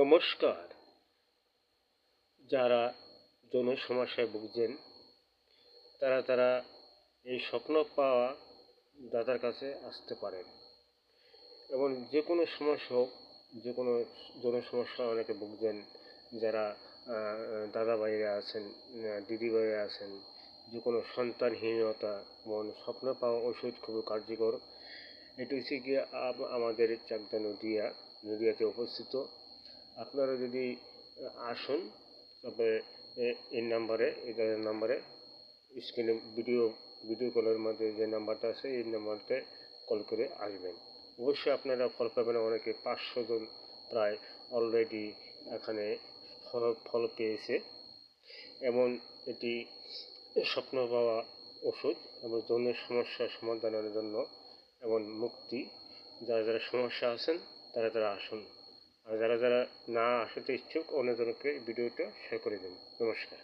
নমস্কার। যারা যৌন সমস্যায় ভুগছেন তারা এই স্বপ্ন পাওয়া দাদার কাছে আসতে পারেন এবং যে কোনো সমস্যা হোক, যে কোনো যৌন সমস্যা অনেকে ভুগছেন, যারা দাদা ভাইরা আছেন, দিদি ভাইরা আছেন, যে কোনো সন্তানহীনতা এবং স্বপ্ন পাওয়া ওষুধ খুবই কার্যকর। এটি হচ্ছে গিয়ে আমাদের চাকদা নদিয়াতে অবস্থিত। আপনারা যদি আসুন, তবে এই নাম্বারে স্ক্রিনে ভিডিও কলের মধ্যে যে নাম্বারটা আছে এই নাম্বারতে কল করে আসবেন। অবশ্যই আপনারা ফল পাবেন। অনেকে 500 জন প্রায় অলরেডি এখানে ফল পেয়েছে। এমন এটি স্বপ্ন পাওয়া ওষুধ এবং যৌন সমস্যার সমাধানের জন্য এবং মুক্তি। যারা সমস্যা আছেন তারা আসুন, আর যারা না আসতে ইচ্ছুক অন্যজনকে ভিডিওটা শেয়ার করে দিন। নমস্কার।